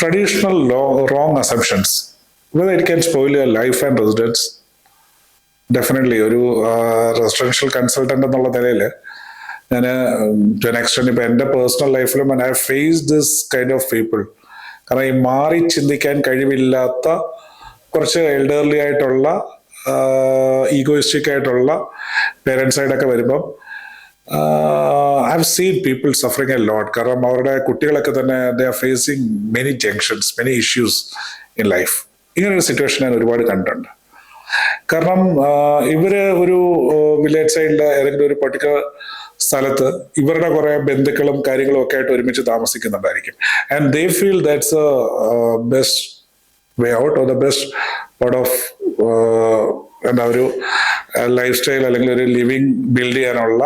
traditional wrong assumptions, whether it can spoil your life and residence. Definitely ഒരു residential consultant എന്നുള്ള നിലയിൽ ഞാൻ to N extend ഇപ്പൊ എൻ്റെ പേഴ്സണൽ ലൈഫിലും I face this kind of people. കാരണം ഈ മാറി ചിന്തിക്കാൻ കഴിവില്ലാത്ത കുറച്ച് എൽഡർലി ആയിട്ടുള്ള ഈഗോയിസ്റ്റിക് ആയിട്ടുള്ള പേരൻസ് ആയിട്ടൊക്കെ വരുമ്പം I have seen people suffering a lot. കാരണം അവരുടെ കുട്ടികളൊക്കെ തന്നെ they are facing many junctions, many issues in life. ഇങ്ങനൊരു സിറ്റുവേഷൻ ഞാൻ ഒരുപാട് കണ്ടിട്ടുണ്ട്. കാരണം ഇവര് ഒരു വില്ലേജ് സൈഡിലെ ഏതെങ്കിലും ഒരു പർട്ടിക്കുലർ സ്ഥലത്ത് ഇവരുടെ കുറെ ബന്ധുക്കളും കാര്യങ്ങളും ഒക്കെ ആയിട്ട് ഒരുമിച്ച് താമസിക്കുന്നുണ്ടായിരിക്കും. And they feel that's a best way out or the best part of എന്താ ഒരു ലൈഫ് സ്റ്റൈൽ അല്ലെങ്കിൽ ഒരു ലിവിങ് ബിൽഡ് ചെയ്യാനുള്ള,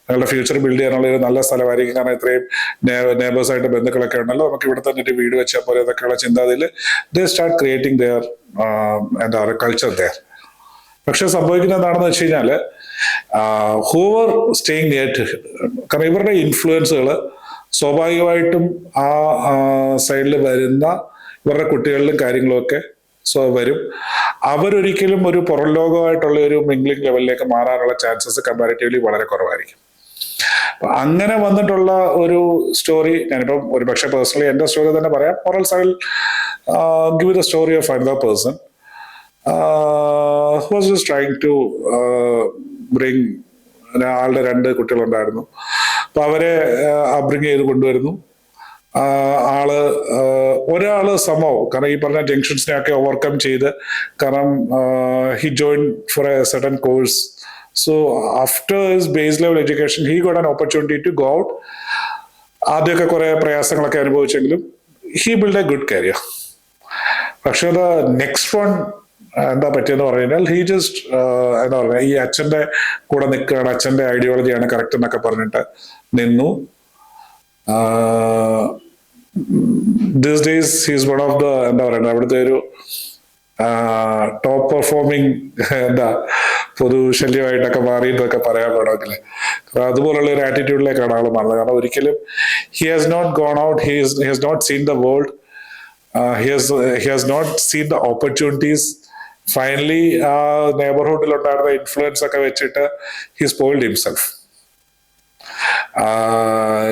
ഞങ്ങളുടെ ഫ്യൂച്ചർ ബിൽഡ് ചെയ്യാനുള്ള ഒരു നല്ല സ്ഥലമായിരിക്കും. കാരണം ഇത്രയും നെയ്ബേഴ്സായിട്ട് ബന്ധുക്കളൊക്കെ ഉണ്ടല്ലോ, നമുക്ക് ഇവിടെ തന്നെ ഒരു വീട് വെച്ചാൽ പോലെ എന്നൊക്കെയുള്ള ചിന്താതിൽ ദേ സ്റ്റാർട്ട് ക്രിയേറ്റിംഗ് ദെയർ എന്താ പറയുക കൾച്ചർ ദെയർ. പക്ഷെ സംഭവിക്കുന്നത് എന്താണെന്ന് വെച്ച് കഴിഞ്ഞാല് ഹൂവർ സ്റ്റേയിങ് നിയർ ടു, കാരണം ഇവരുടെ ഇൻഫ്ലുവൻസുകൾ സ്വാഭാവികമായിട്ടും ആ സൈഡിൽ വരുന്ന ഇവരുടെ കുട്ടികളിലും കാര്യങ്ങളും ഒക്കെ വരും. അവരൊരിക്കലും ഒരു പുറം ലോകമായിട്ടുള്ള ഒരു മിംഗ്ലിംഗ് ലെവലിലേക്ക് മാറാനുള്ള ചാൻസസ് കമ്പാരിറ്റീവ്ലി വളരെ കുറവായിരിക്കും. അങ്ങനെ വന്നിട്ടുള്ള ഒരു സ്റ്റോറി ഞാനിപ്പം ഒരു പക്ഷേ പേഴ്സണലി എൻ്റെ സ്റ്റോറി തന്നെ പറയാം. Or else I will give the story of another person who was just trying to bring, ആളുടെ 2 കുട്ടികളുണ്ടായിരുന്നു. അപ്പൊ അവരെ അബ്രിങ് ചെയ്ത് കൊണ്ടുവരുന്നു. ഒരാള് സംഭവം കാരണം ഈ പറഞ്ഞ ജംഗ്ഷൻസിനെ ഒക്കെ ഓവർകം ചെയ്ത്, കാരണം he join for a certain course. So after his base level education he got an opportunity to go out. ആദ്യമൊക്കെ കുറെ പ്രയാസങ്ങളൊക്കെ അനുഭവിച്ചെങ്കിലും he build a good career. പക്ഷെ ദ നെക്സ്റ്റ് വൺ എന്താ പറ്റിയെന്ന് പറഞ്ഞു കഴിഞ്ഞാൽ ഹി ജസ്റ്റ് എന്താ പറയുക, ഈ അച്ഛന്റെ കൂടെ നിൽക്കുകയാണ്, അച്ഛന്റെ ഐഡിയോളജിയാണ് കറക്റ്റ് എന്നൊക്കെ പറഞ്ഞിട്ട് നിന്നു. This days he's one of the എന്താ പറയുക അവിടുത്തെ ഒരു ടോപ്പ് പെർഫോമിങ് എന്താ പൊതുശല്യമായിട്ടൊക്കെ മാറി എന്നൊക്കെ പറയാൻ വേണമെങ്കിൽ അതുപോലുള്ള ഒരു ആറ്റിറ്റ്യൂഡിലേക്കാണ് ആൾ മാറുന്നത്. കാരണം ഒരിക്കലും he has not gone out, he has not seen the world, he has not seen the opportunities. Finally ആ നെയ്ബർഹുഡിൽ ഉണ്ടായിരുന്ന ഇൻഫ്ലുവൻസ് ഒക്കെ വെച്ചിട്ട് ഹി സ്പോയിൽഡ് ഹിംസെൽഫ്.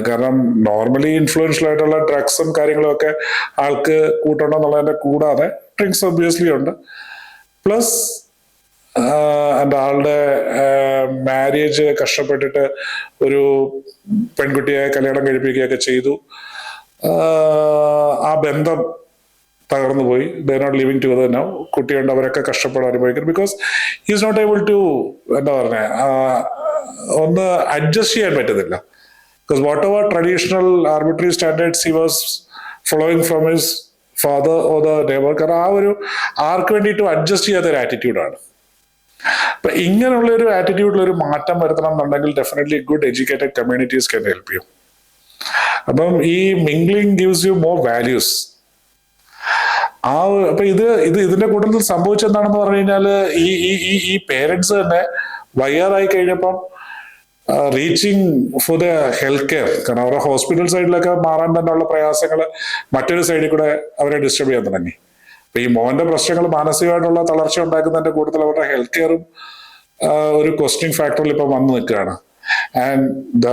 കാരണം നോർമലി ഇൻഫ്ലുവൻഷ്യൽ ആയിട്ടുള്ള ഡ്രഗ്സും കാര്യങ്ങളും ഒക്കെ ആൾക്ക് കൂട്ടുണ്ടെന്നുള്ളതിന്റെ കൂടാതെ ഡ്രിങ്ക്സ് ഒബ്വിയസ്ലി ഉണ്ട്. പ്ലസ് എൻ്റെ ആളുടെ മാരേജ് കഷ്ടപ്പെട്ടിട്ട് ഒരു പെൺകുട്ടിയെ കല്യാണം കഴിപ്പിക്കുകയൊക്കെ ചെയ്തു. ആ ബന്ധം തകർന്നു പോയി. They not living together now. കുട്ടിയുണ്ട്, അവരൊക്കെ കഷ്ടപ്പെടാൻ അനുഭവിക്കുന്നു. Because he is not able to എന്താ പറഞ്ഞ ഒന്ന് അഡ്ജസ്റ്റ് ചെയ്യാൻ പറ്റുന്നില്ല. Because what ever traditional arbitrary standards he was following from his father or the neighbour. കാരണം ആ ഒരു ആർക്ക് വേണ്ടിയിട്ട് അഡ്ജസ്റ്റ് ചെയ്യാത്ത ഒരു ആറ്റിറ്റ്യൂഡാണ്. അപ്പൊ ഇങ്ങനെയുള്ള ഒരു ആറ്റിറ്റ്യൂഡിൽ ഒരു മാറ്റം വരുത്തണം എന്നുണ്ടെങ്കിൽ definitely good educated communities can help you. അപ്പം ഈ mingling gives you more values. അപ്പൊ ഇതിന്റെ കൂട്ടത്തിൽ സംഭവിച്ചെന്താണെന്ന് പറഞ്ഞു കഴിഞ്ഞാല് ഈ പേരൻസ് തന്നെ വയ്യാതായി കഴിഞ്ഞപ്പം reaching for the health care, കാരണം അവരുടെ ഹോസ്പിറ്റൽ സൈഡിലൊക്കെ മാറാൻ തന്നെയുള്ള പ്രയാസങ്ങൾ മറ്റൊരു സൈഡിൽ കൂടെ അവരെ ഡിസ്റ്റർബ് ചെയ്യാൻ തുടങ്ങി. അപ്പൊ ഈ മോന്റെ പ്രശ്നങ്ങൾ മാനസികമായിട്ടുള്ള തളർച്ച ഉണ്ടാക്കുന്നതിന്റെ കൂട്ടത്തിൽ അവരുടെ ഹെൽത്ത് കെയറും ഒരു ക്വസ്റ്റ്യനിങ് ഫാക്ടറിൽ ഇപ്പൊ വന്നു നിൽക്കുകയാണ്. And the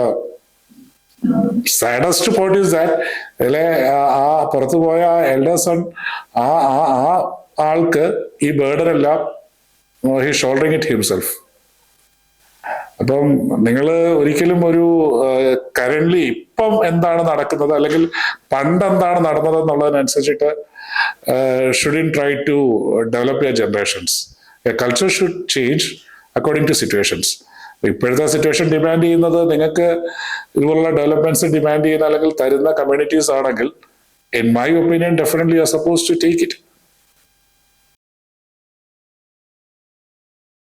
saddest point is that ഇതിലെ ആ പുറത്തു പോയ എൽഡർ സൺ ആ ആൾക്ക് ഈ ബേർഡൻ എല്ലാം ഹി ഷോൾഡറിങ് ഇറ്റ് ഹിംസെൽഫ്. അപ്പം നിങ്ങൾ ഒരിക്കലും ഒരു കറന്റ്ലി ഇപ്പം എന്താണ് നടക്കുന്നത് അല്ലെങ്കിൽ പണ്ട് എന്താണ് നടന്നത് എന്നുള്ളതിനനുസരിച്ചിട്ട് shouldn't try to develop your generations. A culture should change according to situations. ഇപ്പോഴത്തെ സിറ്റുവേഷൻ ഡിമാൻഡ് ചെയ്യുന്നത് നിങ്ങൾക്ക് ഇതുപോലുള്ള ഡെവലപ്മെന്റ്സ് ഡിമാൻഡ് ചെയ്യുന്ന അല്ലെങ്കിൽ തരുന്ന കമ്മ്യൂണിറ്റീസ് ആണെങ്കിൽ in my opinion definitely you are suppose to take it.